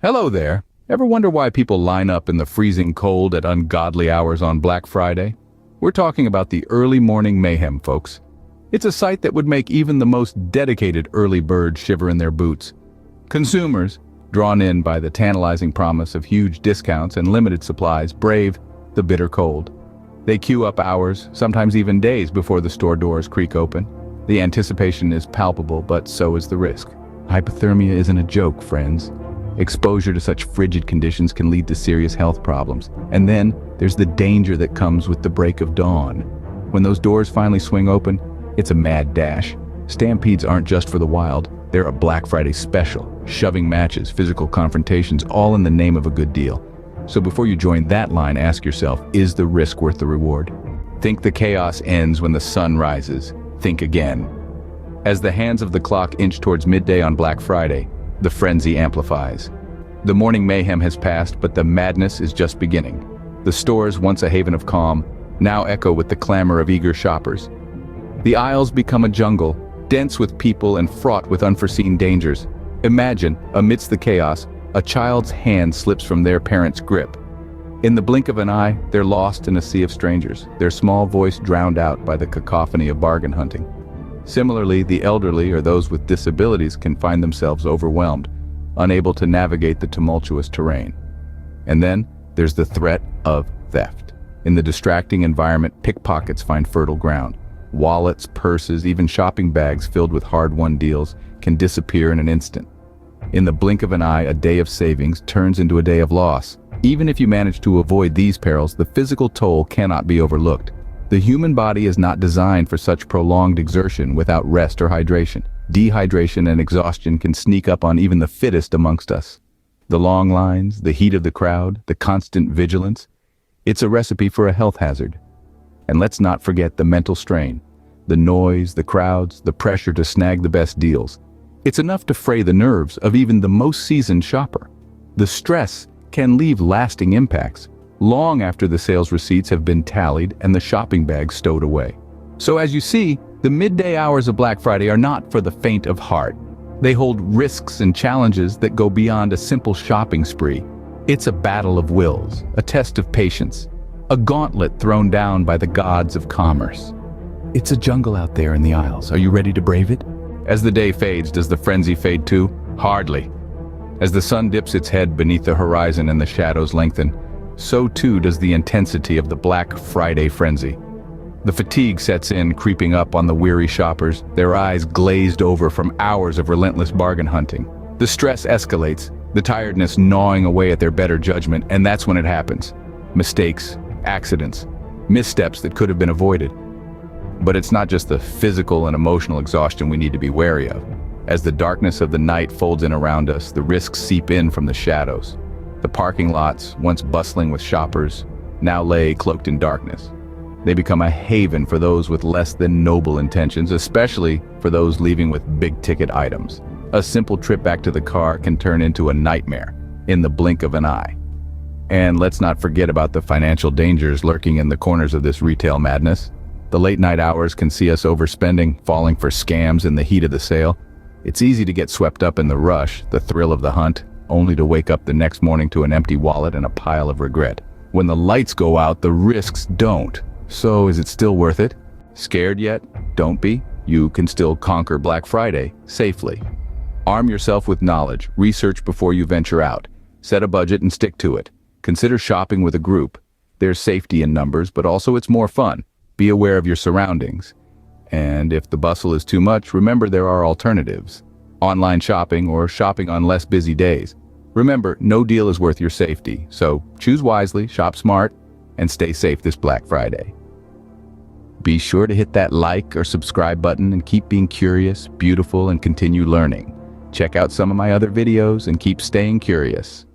Hello there. Ever wonder why people line up in the freezing cold at ungodly hours on Black Friday? We're talking about the early morning mayhem, folks. It's a sight that would make even the most dedicated early bird shiver in their boots. Consumers, drawn in by the tantalizing promise of huge discounts and limited supplies, brave the bitter cold. They queue up hours, sometimes even days before the store doors creak open. The anticipation is palpable, but so is the risk. Hypothermia isn't a joke, friends. Exposure to such frigid conditions can lead to serious health problems. And then there's the danger that comes with the break of dawn. When those doors finally swing open, it's a mad dash. Stampedes aren't just for the wild. They're a Black Friday special. Shoving matches, physical confrontations, all in the name of a good deal. So before you join that line, ask yourself, is the risk worth the reward? Think the chaos ends when the sun rises. Think again. As the hands of the clock inch towards midday on Black Friday, the frenzy amplifies. The morning mayhem has passed, but the madness is just beginning. The stores, once a haven of calm, now echo with the clamor of eager shoppers. The aisles become a jungle, dense with people and fraught with unforeseen dangers. Imagine, amidst the chaos, a child's hand slips from their parent's grip. In the blink of an eye, they're lost in a sea of strangers, their small voice drowned out by the cacophony of bargain hunting. Similarly, the elderly or those with disabilities can find themselves overwhelmed, unable to navigate the tumultuous terrain. And then there's the threat of theft. In the distracting environment, pickpockets find fertile ground. Wallets, purses, even shopping bags filled with hard-won deals can disappear in an instant. In the blink of an eye, a day of savings turns into a day of loss. Even if you manage to avoid these perils, the physical toll cannot be overlooked. The human body is not designed for such prolonged exertion without rest or hydration. Dehydration and exhaustion can sneak up on even the fittest amongst us. The long lines, the heat of the crowd, the constant vigilance, it's a recipe for a health hazard. And let's not forget the mental strain, the noise, the crowds, the pressure to snag the best deals. It's enough to fray the nerves of even the most seasoned shopper. The stress can leave lasting impacts, long after the sales receipts have been tallied and the shopping bags stowed away. So as you see, the midday hours of Black Friday are not for the faint of heart. They hold risks and challenges that go beyond a simple shopping spree. It's a battle of wills, a test of patience, a gauntlet thrown down by the gods of commerce. It's a jungle out there in the aisles. Are you ready to brave it? As the day fades, does the frenzy fade too? Hardly. As the sun dips its head beneath the horizon and the shadows lengthen, so too does the intensity of the Black Friday frenzy. The fatigue sets in, creeping up on the weary shoppers, their eyes glazed over from hours of relentless bargain hunting. The stress escalates, the tiredness gnawing away at their better judgment, and that's when it happens. Mistakes, accidents, missteps that could have been avoided. But it's not just the physical and emotional exhaustion we need to be wary of. As the darkness of the night folds in around us, the risks seep in from the shadows. The parking lots, once bustling with shoppers, now lay cloaked in darkness. They become a haven for those with less than noble intentions, especially for those leaving with big-ticket items. A simple trip back to the car can turn into a nightmare in the blink of an eye. And let's not forget about the financial dangers lurking in the corners of this retail madness. The late-night hours can see us overspending, falling for scams in the heat of the sale. It's easy to get swept up in the rush, the thrill of the hunt, only to wake up the next morning to an empty wallet and a pile of regret. When the lights go out, the risks don't. So is it still worth it? Scared yet? Don't be. You can still conquer Black Friday safely. Arm yourself with knowledge, research before you venture out. Set a budget and stick to it. Consider shopping with a group. There's safety in numbers, but also it's more fun. Be aware of your surroundings. And if the bustle is too much, remember there are alternatives. Online shopping or shopping on less busy days. Remember, no deal is worth your safety, so choose wisely, shop smart, and stay safe this Black Friday. Be sure to hit that like or subscribe button and keep being curious, beautiful, and continue learning. Check out some of my other videos and keep staying curious.